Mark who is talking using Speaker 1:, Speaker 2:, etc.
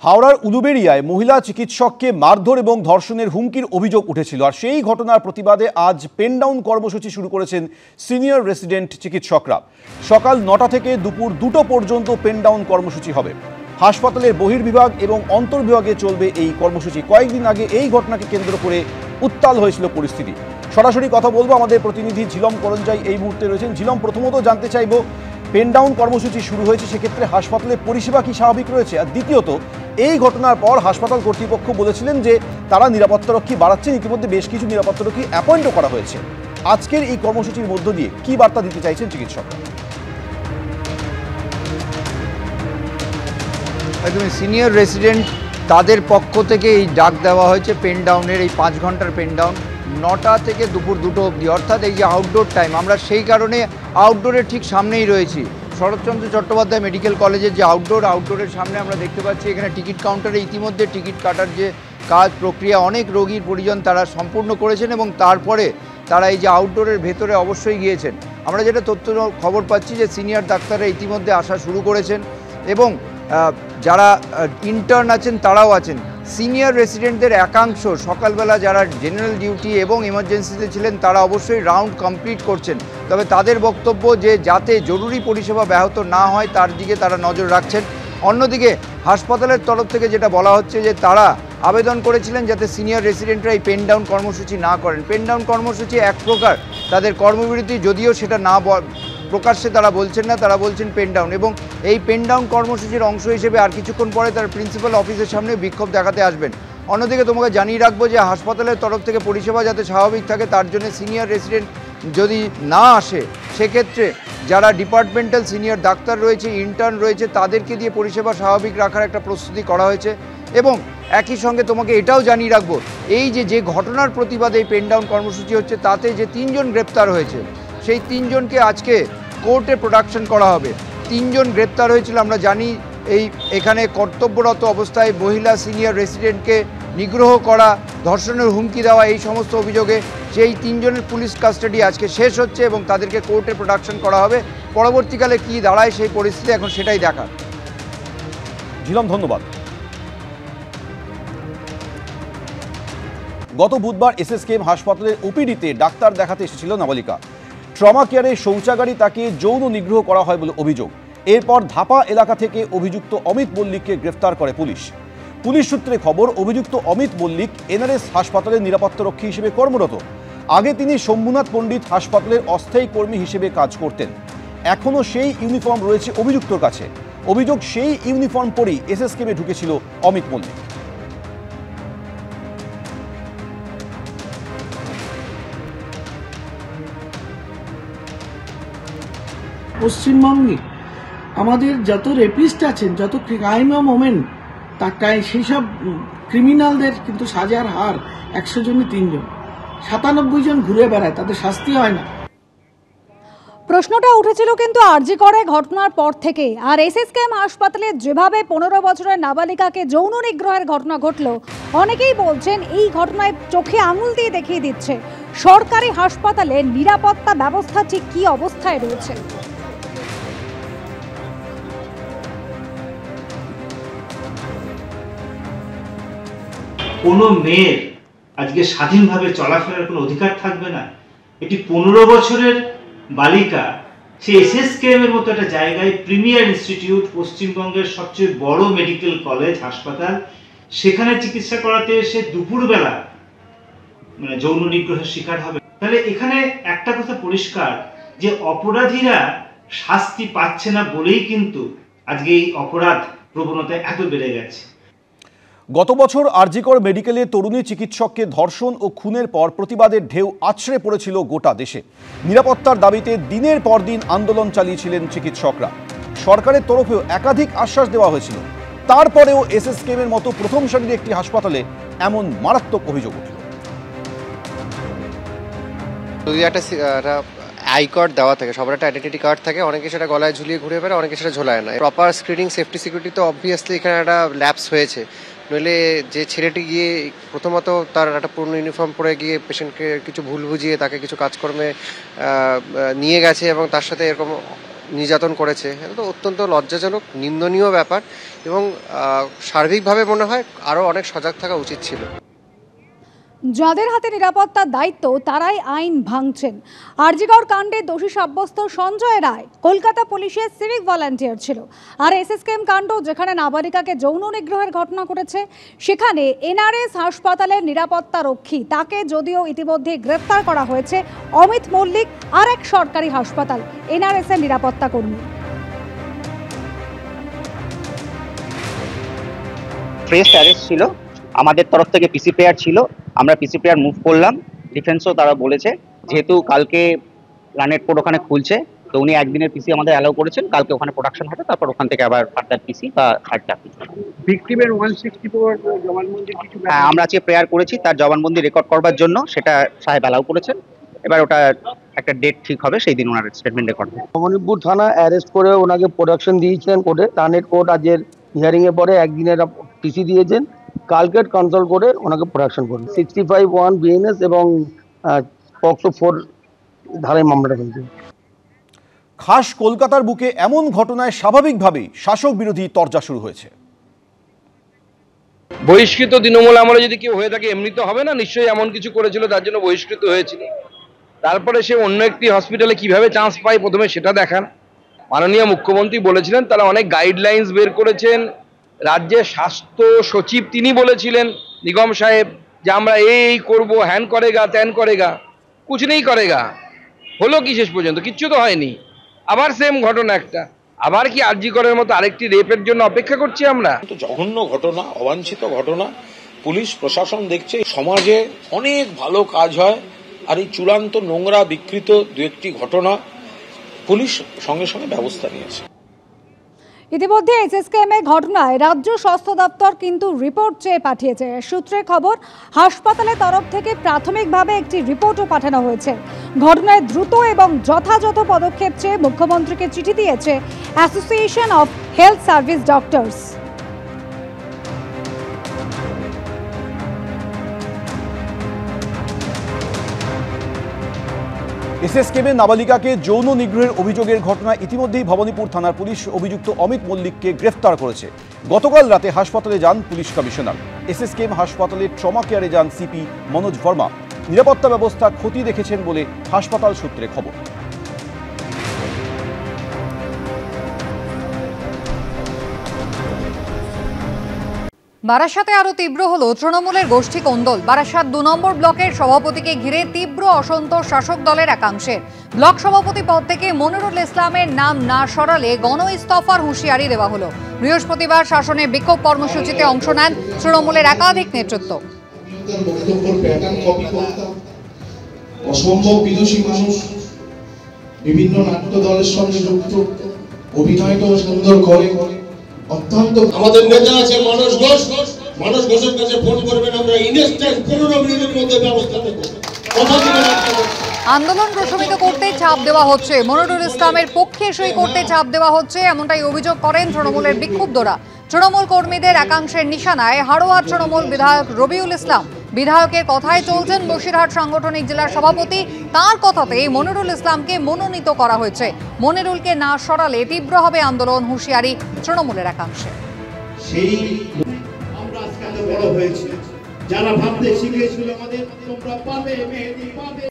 Speaker 1: হাওড়ার উলুবেড়িয়ায় মহিলা চিকিৎসককে মারধর এবং ধর্ষণের হুমকির অভিযোগ উঠেছিল, আর সেই ঘটনার প্রতিবাদে আজ পেন ডাউন কর্মসূচি শুরু করেছেন সিনিয়র রেসিডেন্ট চিকিৎসকরা। সকাল 9টা থেকে দুপুর 2টো পর্যন্ত পেন ডাউন কর্মসূচি হবে। হাসপাতালের বহির্বিভাগ এবং অন্তর্বিভাগে চলবে এই কর্মসূচি। কয়েকদিন আগে এই ঘটনাকে কেন্দ্র করে উত্তাল হয়েছিল পরিস্থিতি। সরাসরি কথা বলবো, আমাদের প্রতিনিধি ঝিলম করঞ্জাই এই মুহূর্তে রয়েছেন। ঝিলম, প্রথমত জানতে চাইবো, পেন ডাউন কর্মসূচি শুরু হয়েছে, সেক্ষেত্রে হাসপাতালের পরিষেবা কি স্বাভাবিক রয়েছে? আর দ্বিতীয়ত, এই ঘটনার পর হাসপাতাল কর্তৃপক্ষ বলেছিলেন যে তারা নিরাপত্তারক্ষী বাড়াচ্ছেন, ইতিমধ্যে বেশ কিছু নিরাপত্তারক্ষী অ্যাপয়েন্টও করা হয়েছে। আজকের এই কর্মসূচির মধ্য দিয়ে কি বার্তা দিতে চাইছেন চিকিৎসকরা?
Speaker 2: একদম সিনিয়র রেসিডেন্ট তাদের পক্ষ থেকে এই ডাক দেওয়া হয়েছে পেন ডাউনের, এই 5 ঘন্টার পেন ডাউন 9টা থেকে দুপুর 2টো অবধি, অর্থাৎ এই যে আউটডোর টাইম। আমরা সেই কারণে আউটডোরের ঠিক সামনেই রয়েছি। শরৎচন্দ্র চট্টোপাধ্যায় মেডিকেল কলেজের যে আউটডোরের সামনে আমরা দেখতে পাচ্ছি এখানে টিকিট কাউন্টারে ইতিমধ্যে টিকিট কাটার যে কাজ প্রক্রিয়া অনেক রোগীর পরিজন তারা সম্পূর্ণ করেছেন এবং তারপরে তারা এই যে আউটডোরের ভেতরে অবশ্যই গিয়েছেন। আমরা যেটা তথ্য খবর পাচ্ছি যে সিনিয়র ডাক্তাররা ইতিমধ্যে আসা শুরু করেছেন এবং যারা ইন্টার্ন আছেন তারাও আছেন। সিনিয়র রেসিডেন্টদের একাংশ সকালবেলা যারা জেনারেল ডিউটি এবং ইমার্জেন্সিতে ছিলেন তারা অবশ্যই রাউন্ড কমপ্লিট করছেন, তবে তাদের বক্তব্য যে যাতে জরুরি পরিষেবা ব্যাহত না হয় তার দিকে তারা নজর রাখছেন। অন্যদিকে হাসপাতালের তরফ থেকে যেটা বলা হচ্ছে যে তারা আবেদন করেছিলেন যাতে সিনিয়র রেসিডেন্টরা এই পেন ডাউন কর্মসূচি না করেন। পেন ডাউন কর্মসূচি এক প্রকার তাদের কর্মবিরতি, যদিও সেটা না প্রকাশ্যে তারা বলছেন না, তারা বলছেন পেন ডাউন। এবং এই পেন ডাউন কর্মসূচির অংশ হিসেবে আর কিছুক্ষণ পরে তার প্রিন্সিপাল অফিসের সামনে বিক্ষোভ দেখাতে আসবেন। অন্যদিকে তোমাকে জানিয়ে রাখবো যে হাসপাতালের তরফ থেকে পরিষেবা যাতে স্বাভাবিক থাকে তার জন্য সিনিয়র রেসিডেন্ট যদি না আসে সেক্ষেত্রে যারা ডিপার্টমেন্টাল সিনিয়র ডাক্তার রয়েছে, ইন্টার্ন রয়েছে, তাদেরকে দিয়ে পরিষেবা স্বাভাবিক রাখার একটা প্রস্তুতি করা হয়েছে। এবং একই সঙ্গে তোমাকে এটাও জানিয়ে রাখবো, এই যে ঘটনার প্রতিবাদে এই পেন ডাউন কর্মসূচি হচ্ছে তাতে যে 3 জন গ্রেপ্তার হয়েছে সেই 3 জনকে আজকে কোর্টে প্রোডাকশন করা হবে। 3 জন গ্রেপ্তার হয়েছিল। আমরা জানি এখানে কর্তব্যরত অবস্থায় মহিলা সিনিয়র রেসিডেন্টকে নিগ্রহ করা, ধর্ষণের হুমকি দেওয়া, এই সমস্ত অভিযোগে সেই 3 জনের পুলিশ কাস্টাডি আজকে শেষ হচ্ছে এবং তাদেরকে কোর্টে প্রোডাকশন করা হবে। পরবর্তীকালে কি দাঁড়ায় সেই পরিস্থিতি এখন সেটাই দেখার।
Speaker 1: ঝিলম, ধন্যবাদ। গত বুধবার এসএসকেএম হাসপাতালের ওপিডিতে ডাক্তার দেখাতে এসেছিল নাবালিকা। ট্রমা কেয়ারে শৌচাগারে তাকে যৌন নিগ্রহ করা হয় বলে অভিযোগ। এরপর ধাপা এলাকা থেকে অভিযুক্ত অমিত মল্লিককে গ্রেফতার করে পুলিশ। পুলিশ সূত্রে খবর, অভিযুক্ত অমিত মল্লিক এনআরএস হাসপাতালের নিরাপত্তারক্ষী হিসেবে কর্মরত। আগে তিনি শম্ভুনাথ পণ্ডিত হাসপাতালের অস্থায়ী কর্মী হিসেবে কাজ করতেন। এখনও সেই ইউনিফর্ম রয়েছে অভিযুক্তর কাছে। অভিযোগ, সেই ইউনিফর্ম পরেই এসএসকেএমে ঢুকেছিল অমিত মল্লিক।
Speaker 3: পশ্চিমবঙ্গে আমাদের যত রেপিস্ট আছেন, যত ক্রাইম মোমেন্ট তাই সেই সব ক্রিমিনালদের কিন্তু সাজার হার 100 জনে 3 জন, 97 জন ঘুরে বেড়ায়, তাদের শাস্তি হয় না।
Speaker 4: প্রশ্নটা উঠেছিল কিন্তু আরজি করে ঘটনার পর থেকে। আর এসএসকেএম হাসপাতালে যেভাবে 15 বছরের নাবালিকাকে যৌন নিগ্রহের ঘটনা ঘটল, অনেকেই বলছেন এই ঘটনায় চোখে আঙুল দিয়ে দেখিয়ে দিচ্ছে সরকারি হাসপাতালে নিরাপত্তা ব্যবস্থা ঠিক কী অবস্থায় রয়েছে।
Speaker 5: কোনো মেয়ের আজকে স্বাধীনভাবে চলাফেরার কোনো অধিকার থাকবে না? এটি 15 বছরের বালিকা, সে এসএসকেএম এর মতো একটা জায়গায়, প্রিমিয়ার ইনস্টিটিউট, পশ্চিমবঙ্গের সবচেয়ে বড় মেডিকেল কলেজ হাসপাতাল, সেখানে চিকিৎসা করাতে এসে দুপুরবেলা যৌন নিগ্রহের শিকার হবে। তাহলে এখানে একটা কথা পরিষ্কার যে অপরাধীরা শাস্তি পাচ্ছে না বলেই কিন্তু আজকে এই অপরাধ প্রবণতা এত বেড়ে গেছে।
Speaker 1: গত বছর আরজিকর মেডিকেলে তরুণী চিকিৎসককে ধর্ষণ ও খুনের পর প্রতিবাদের ঢেউ আছড়ে পড়েছিল গোটা দেশে। নিরাপত্তার দাবিতে দিনের পর দিন আন্দোলন চালিয়েছিলেন চিকিৎসকরা। সরকারের তরফেও একাধিক আশ্বাস দেওয়া হয়েছিল। তারপরেও এসএসকেএম এর মতো প্রথম সারির একটি হাসপাতালে এমন মারাত্মক অভিযোগ উঠল।
Speaker 6: যদি একটা আই কার্ড দেওয়া থাকে, সবার একটা আইডেন্টিটি কার্ড থাকে, অনেকে সেটা গলায় ঝুলিয়ে ঘুরে বেড়ায়, অনেকে সেটা ঝোলায় না। প্রপার স্ক্রিনিং, সেফটি, সিকিউরিটি তো অবভিয়াসলি এখানে একটা ল্যাপস হয়েছে। নইলে যে ছেলেটি গিয়ে প্রথমত তার একটা পূর্ণ ইউনিফর্ম পরে গিয়ে পেশেন্টকে কিছু ভুল বুঝিয়ে তাকে কিছু কাজকর্মে নিয়ে গেছে এবং তার সাথে এরকম নির্যাতন করেছে, এটা তো অত্যন্ত লজ্জাজনক, নিন্দনীয় ব্যাপার এবং সার্বিকভাবে মনে হয় আরও অনেক সজাগ থাকা উচিত ছিল।
Speaker 4: যাদের হাতে নিরাপত্তার দায়িত্ব তারাই আইন ভাঙছেন। আরজিকর কাণ্ডে দোষী সাব্যস্ত সঞ্জয় রায় কলকাতা পুলিশের সিভিক ভলান্টিয়ার ছিল। আর এসএসকেএম কাণ্ড, যেখানে নাবালিকাকে যৌন নিগ্রহের ঘটনা ঘটেছে, সেখানে এনআরএস হাসপাতালের নিরাপত্তা রক্ষী, তাকে যদিও ইতিমধ্যে গ্রেফতার করা হয়েছে অমিত মল্লিক, আর এক সরকারি হাসপাতাল এনআরএস এর নিরাপত্তা কর্মী।
Speaker 7: ফ্রেশ অ্যারেস্ট ছিল, আমাদের তরফ থেকে পিসি প্লেয়ার ছিল, আমরা পিসি প্লেয়ার মুভ করলাম। ডিফেন্সও তারা বলেছে যেহেতু কালকে প্ল্যানেট পোর্ট ওখানে খুলছে, তো উনি একদিনের পিসি আমাদের অ্যালাউ করেছেন, কালকে ওখানে প্রোডাকশন হবে, তারপর ওখান থেকে আবার ফার্দার পিসি বা থার্ড চাকরি।
Speaker 8: ভিকটিমের 164 জবানবন্দির কিছু
Speaker 7: আমরা আজকে প্রেয়ার করেছি তার জবানবন্দি রেকর্ড করবার জন্য, সেটা সাহেব অ্যালাউ করেছেন। এবার ওটা একটা ডেট ঠিক হবে, সেই দিন ওনার স্টেটমেন্ট রেকর্ড হবে।
Speaker 8: মণিপুর থানা অ্যারেস্ট করে ওনাকে প্রোডাকশন দিয়েছিলেন কোর্টে। প্ল্যানেট কোর্ট আজের হিয়ারিং এর পরে একদিনের পিসি দিয়েছেন, কালকে কনসাল্ট করে ওনাকে প্রোডাকশন করবেন। 65(1) বিএনএস এবং পক্সো 4 ধারায় মামলাটা হয়েছে।
Speaker 1: খাস কলকাতার বুকে এমন ঘটনায় স্বাভাবিকভাবেই শাসক বিরোধী তরজা শুরু হয়েছে।
Speaker 9: বহিষ্কৃত তৃণমূল আমলে যদি কেউ হয়ে থাকে এমনি তো হবে না, নিশ্চয়ই এমন কিছু করেছিল তার জন্য বহিষ্কৃত হয়েছিল। তারপরে সে অন্য একটি হসপিটালে কিভাবে চান্স পায় প্রথমে সেটা দেখান। মাননীয় মুখ্যমন্ত্রী বলেছিলেন, তারা অনেক গাইডলাইন্স বের করেছেন। রাজ্যের স্বাস্থ্য সচিব তিনি বলেছিলেন, নিগম সাহেব, যে আমরা এই করব, হ্যান করেগা ত্যান করেগা, কুছ নেই করেগা। হলো কি শেষ পর্যন্ত? কিচ্ছু তো হয়নি। আবার সেম ঘটনা একটা, আবার কি আরজিকরের মতো আরেকটি রেপের জন্য অপেক্ষা করছি আমরা?
Speaker 10: জঘন্য ঘটনা, অবাঞ্ছিত ঘটনা। পুলিশ প্রশাসন দেখছে সমাজে অনেক ভালো কাজ হয়, আর এই চূড়ান্ত নোংরা বিকৃত দু একটি ঘটনা পুলিশ সঙ্গে সঙ্গে ব্যবস্থা নিয়েছে।
Speaker 4: ইতিমধ্যে এসএসকেএম এর ঘটনায় রাজ্য স্বাস্থ্য দপ্তর কিন্তু রিপোর্ট চেয়ে পাঠিয়েছে। সূত্রের খবর, হাসপাতালের তরফ থেকে প্রাথমিকভাবে একটি রিপোর্টও পাঠানো হয়েছে। ঘটনায় দ্রুত এবং যথাযথ পদক্ষেপ চেয়ে মুখ্যমন্ত্রীকে চিঠি দিয়েছে association of health service doctors.
Speaker 1: SSKM নাবালিকাকে যৌন নিগ্রহের অভিযোগের ঘটনায় ইতিমধ্যেই ভবানীপুর থানার পুলিশ অভিযুক্ত অমিত মল্লিককে গ্রেফতার করেছে। গতকাল রাতে হাসপাতালে যান পুলিশ কমিশনার। এসএসকেএম হাসপাতালের ট্রমা কেয়ারে যান সিপি মনোজ ভার্মা। নিরাপত্তা ব্যবস্থা খতিয়ে দেখেছেন বলে হাসপাতাল সূত্রে খবর।
Speaker 11: বারাসাতে আরো তীব্র হলো তৃণমূলের গোষ্ঠী কোন্দল। বারাসাত 2 নম্বর ব্লকের সভাপতিকে ঘিরে তীব্র অসন্তোষ শাসক দলের একাংশের। ব্লক সভাপতি পদ থেকে মনিরুল ইসলামের নাম না সরালে গণ ইস্তফার হুঁশিয়ারি দেওয়া হলো। বৃহস্পতিবার শাসনের বিক্ষোভ কর্মসূচিতে অংশ নেন তৃণমূলের একাধিক নেতৃত্ব।
Speaker 12: অসম্ভব বিদুষী মানুষ, বিভিন্ন নাট্য দলের সঙ্গে যুক্ত, অভিনয়টাও সুন্দর করে। অত্যন্ত আমাদের নেতা আছে মানস ঘোষ, মানস ঘোষের কাছে ফোন করবেন, আমরা ইনস্ট্যান্ট 15 মিনিটের মধ্যে ব্যবস্থা নেব।
Speaker 11: আন্দোলন প্রশমিত করতে চাপ দেওয়া হচ্ছে, মনিরুল ইসলামের পক্ষে সই করতে চাপ দেওয়া হচ্ছে, এমনটাই অভিযোগ করেন তৃণমূলের বিক্ষুব্ধরা। তৃণমূল কর্মীদের একাংশের নিশানায় হাড়োয়া তৃণমূল বিধায়ক রবিউল ইসলাম। বিধায়কের কথায় চলছেন বসিরহাট সাংগঠনিক জেলার সভাপতি। তার কথাতেই মনিরুল ইসলামকে মনোনীত করা হয়েছে। মনিরুলকে না সরালে তীব্র হবে আন্দোলন, হুঁশিয়ারি তৃণমূলের একাংশে।
Speaker 12: সেই আমরা আজকে বড় হয়েছে, যারা ভাবতে শিখিয়েছিল আমাদের তোমরা পাবে মেহেদি পাবে।